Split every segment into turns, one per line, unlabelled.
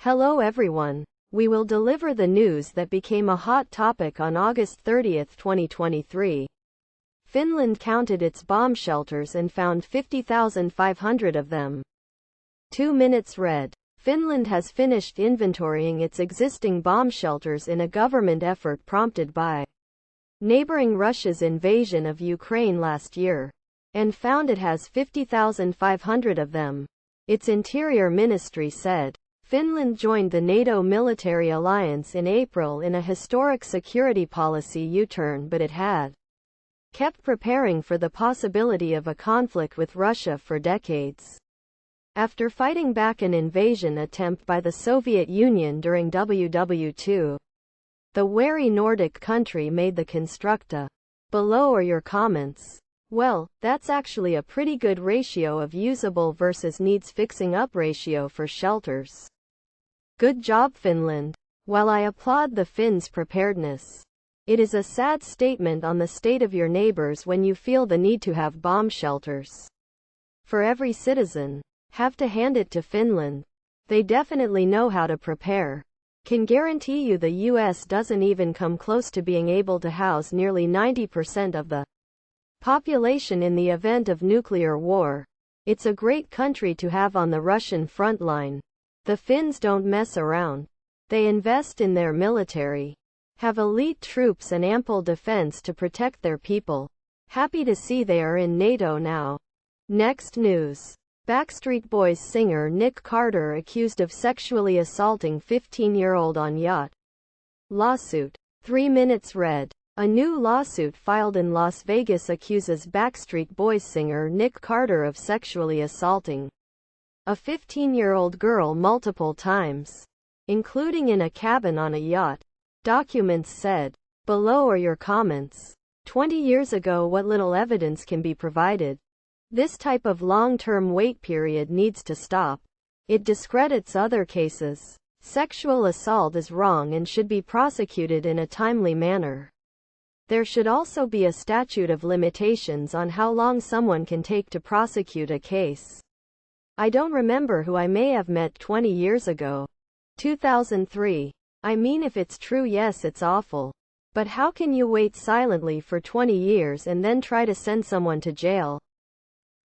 Hello everyone. We will deliver the news that became a hot topic on August 30, 2023. Finland counted its bomb shelters and found 50,500 of them. 2 minutes read. Finland has finished inventorying its existing bomb shelters in a government effort prompted by neighboring Russia's invasion of Ukraine last year, and found it has 50,500 of them, its interior ministry said. Finland joined the NATO military alliance in April in a historic security policy U-turn, but it had kept preparing for the possibility of a conflict with Russia for decades. After fighting back an invasion attempt by the Soviet Union during WW2, the wary Nordic country made the constructa. Below are your comments. Well, that's actually a pretty good ratio of usable versus needs fixing up ratio for shelters. Good job, Finland. While I applaud the Finns' preparedness, it is a sad statement on the state of your neighbors when you feel the need to have bomb shelters for every citizen. Have to hand it to Finland. They definitely know how to prepare. Can guarantee you the US doesn't even come close to being able to house nearly 90% of the population in the event of nuclear war. It's a great country to have on the Russian front line. The Finns don't mess around. They invest in their military, have elite troops and ample defense to protect their people. Happy to see they are in NATO now. Next news. Backstreet Boys singer Nick Carter accused of sexually assaulting 15-year-old on yacht. Lawsuit. 3 minutes read. A new lawsuit filed in Las Vegas accuses Backstreet Boys singer Nick Carter of sexually assaulting a 15-year-old girl multiple times, including in a cabin on a yacht. Documents said. Below are your comments. 20 years ago, what little evidence can be provided. This type of long-term wait period needs to stop. It discredits other cases. Sexual assault is wrong and should be prosecuted in a timely manner. There should also be a statute of limitations on how long someone can take to prosecute a case. I don't remember who I may have met 20 years ago. 2003. I mean, if it's true, yes, it's awful. But how can you wait silently for 20 years and then try to send someone to jail?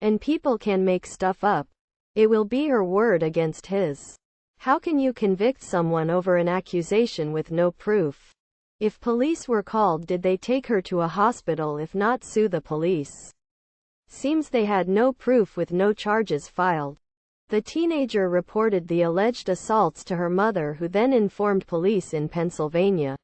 And people can make stuff up. It will be her word against his. How can you convict someone over an accusation with no proof? If police were called, did they take her to a hospital? If not, sue the police. Seems they had no proof with no charges filed. The teenager reported the alleged assaults to her mother, who then informed police in Pennsylvania.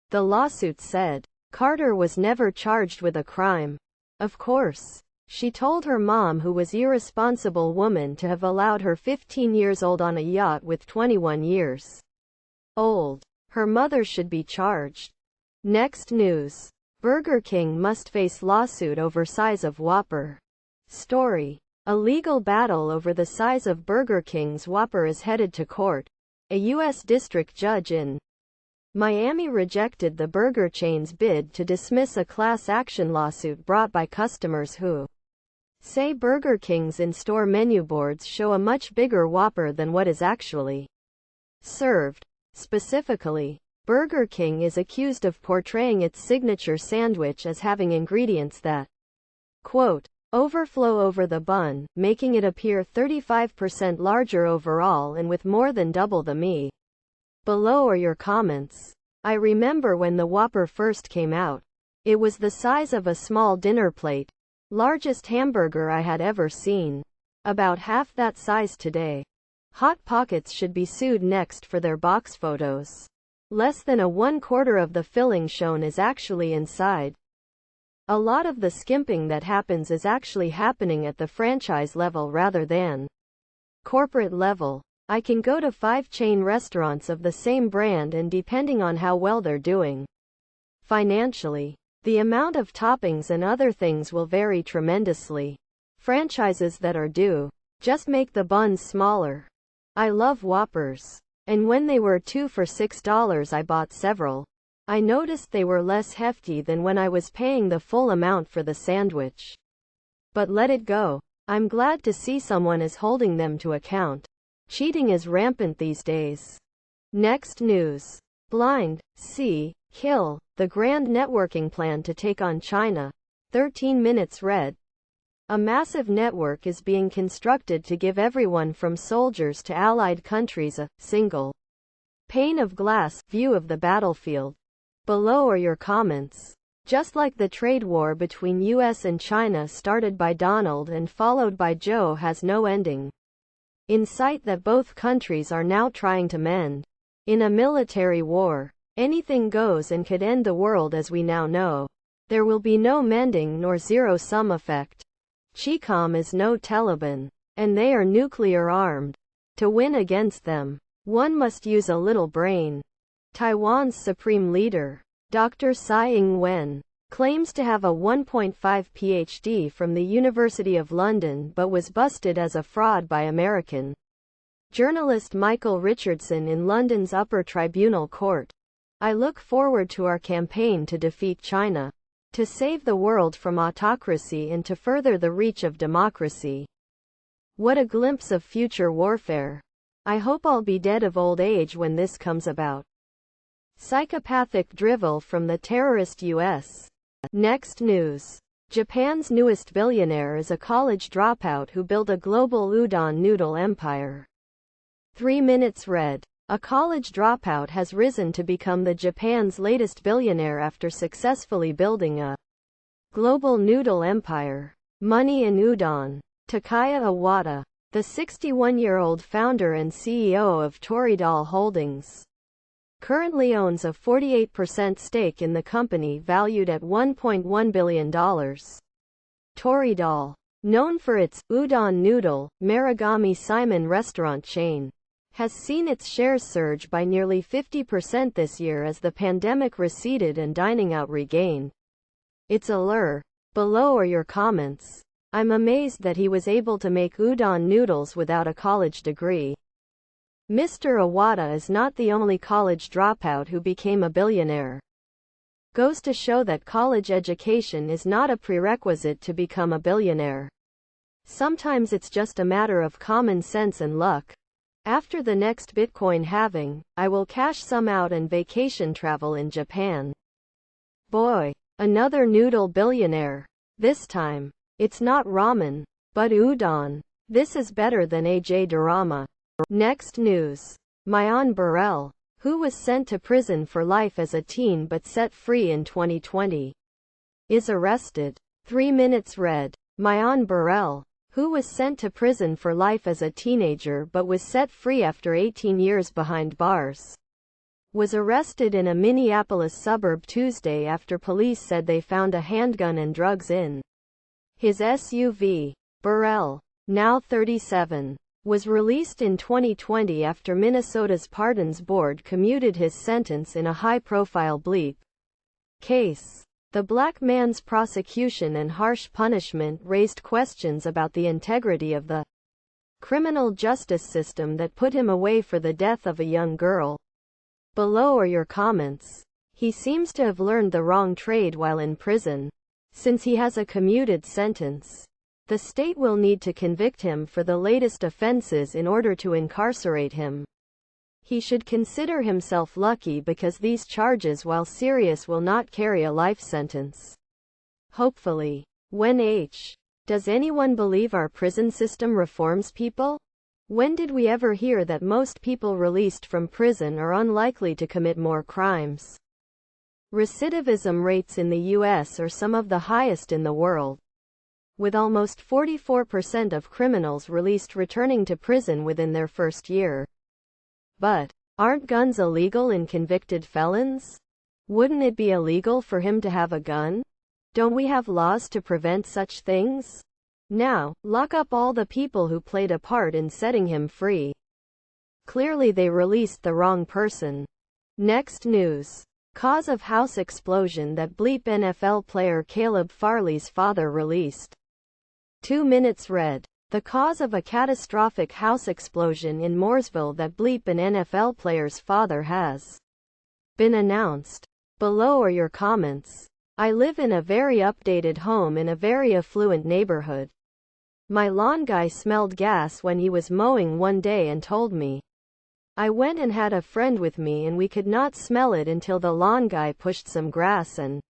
The lawsuit said Carter was never charged with a crime. Of course. She told her mom, who was an irresponsible woman, to have allowed her 15 years old on a yacht with 21 years old. Her mother should be charged. Next news. Burger King must face lawsuit over size of Whopper. Story. A legal battle over the size of Burger King's Whopper is headed to court. A U.S. district judge in Miami rejected the burger chain's bid to dismiss a class action lawsuit brought by customers who say Burger King's in-store menu boards show a much bigger Whopper than what is actually served. Specifically, Burger King is accused of portraying its signature sandwich as having ingredients that, quote, overflow over the bun, making it appear 35% larger overall and with more than double the meat. Below are your comments. I remember when the Whopper first came out. It was the size of a small dinner plate. Largest hamburger I had ever seen. About half that size today. Hot Pockets should be sued next for their box photos. Less than a 1/4 of the filling shown is actually inside. A lot of the skimping that happens is actually happening at the franchise level rather than corporate level. I can go to 5 chain restaurants of the same brand, and depending on how well they're doing financially, the amount of toppings and other things will vary tremendously. Franchises that are due just make the buns smaller. I love Whoppers. And when they were 2 for $6, I bought several. I noticed they were less hefty than when I was paying the full amount for the sandwich. But let it go. I'm glad to see someone is holding them to account. Cheating is rampant these days. Next news. Blind, see, kill, the grand networking plan to take on China. 13 minutes read. A massive network is being constructed to give everyone from soldiers to allied countries a single pane of glass view of the battlefield. Below are your comments. Just like the trade war between US and China started by Donald and followed by Joe has no ending in sight that both countries are now trying to mend. In a military war, anything goes and could end the world as we now know. There will be no mending nor zero-sum effect. Chicom is no Taliban, and they are nuclear armed. To win against them, one must use a little brain. Taiwan's supreme leader, Dr. Tsai Ing-wen, claims to have a 1.5 PhD from the University of London but was busted as a fraud by American journalist Michael Richardson in London's Upper Tribunal Court. I look forward to our campaign to defeat China, to save the world from autocracy and to further the reach of democracy. What a glimpse of future warfare. I hope I'll be dead of old age when this comes about. Psychopathic drivel from the terrorist US. Next news. Japan's newest billionaire is a college dropout who built a global udon noodle empire. 3 minutes read. A college dropout has risen to become the Japan's latest billionaire after successfully building a global noodle empire. Money in udon. Takaya Iwata, the 61-year-old founder and CEO of Toridol Holdings, currently owns a 48% stake in the company valued at $1.1 billion. Toridol, known for its udon noodle, Marugame Simon restaurant chain, has seen its shares surge by nearly 50% this year as the pandemic receded and dining out regained its allure. Below are your comments. I'm amazed that he was able to make udon noodles without a college degree. Mr. Iwata is not the only college dropout who became a billionaire. Goes to show that college education is not a prerequisite to become a billionaire. Sometimes it's just a matter of common sense and luck. After the next Bitcoin halving, I will cash some out and vacation travel in Japan. Boy, another noodle billionaire. This time, it's not ramen, but udon. This is better than AJ Dorama. Next news. Mayan Burrell, who was sent to prison for life as a teen but set free in 2020, is arrested. 3 minutes read. Mayan Burrell, who was sent to prison for life as a teenager but was set free after 18 years behind bars, was arrested in a Minneapolis suburb Tuesday after police said they found a handgun and drugs in his SUV. Burrell, now 37, was released in 2020 after Minnesota's Pardons Board commuted his sentence in a high-profile bleep case. The black man's prosecution and harsh punishment raised questions about the integrity of the criminal justice system that put him away for the death of a young girl. Below are your comments. He seems to have learned the wrong trade while in prison. Since he has a commuted sentence, the state will need to convict him for the latest offenses in order to incarcerate him. He should consider himself lucky because these charges, while serious, will not carry a life sentence. Hopefully. When does anyone believe our prison system reforms people? When did we ever hear that most people released from prison are unlikely to commit more crimes? Recidivism rates in the US are some of the highest in the world, with almost 44% of criminals released returning to prison within their first year. But aren't guns illegal in convicted felons? Wouldn't it be illegal for him to have a gun? Don't we have laws to prevent such things? Now, lock up all the people who played a part in setting him free. Clearly they released the wrong person. Next news. Cause of house explosion that bleep NFL player Caleb Farley's father released. 2 minutes read. The cause of a catastrophic house explosion in Mooresville that bleep an NFL player's father has been announced. Below are your comments. I live in a very updated home in a very affluent neighborhood. My lawn guy smelled gas when he was mowing one day and told me. I went and had a friend with me and we could not smell it until the lawn guy pushed some grass and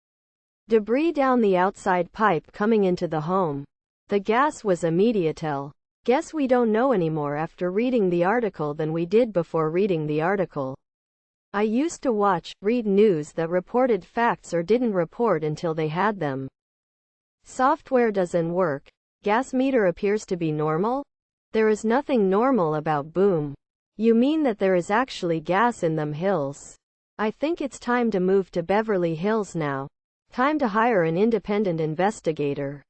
debris down the outside pipe coming into the home. The gas was immediate. Guess we don't know any more after reading the article than we did before reading the article. I used to read news that reported facts or didn't report until they had them. Software doesn't work. Gas meter appears to be normal? There is nothing normal about boom. You mean that there is actually gas in them hills? I think it's time to move to Beverly Hills now. Time to hire an independent investigator.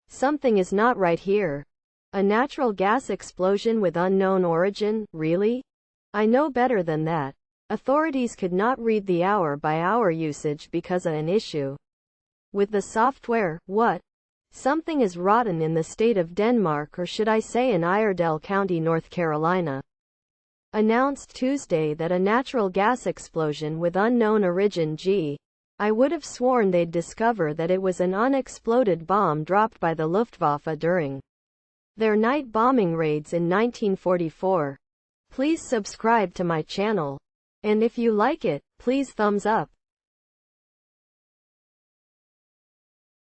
Something is not right here. A natural gas explosion with unknown origin, really? I know better than that. Authorities could not read the hour-by-hour usage because of an issue with the software. What? Something is rotten in the state of Denmark, or should I say in Iredell County, North Carolina. Announced Tuesday that a natural gas explosion with unknown origin. I would have sworn they'd discover that it was an unexploded bomb dropped by the Luftwaffe during their night bombing raids in 1944. Please subscribe to my channel. And if you like it, please thumbs up.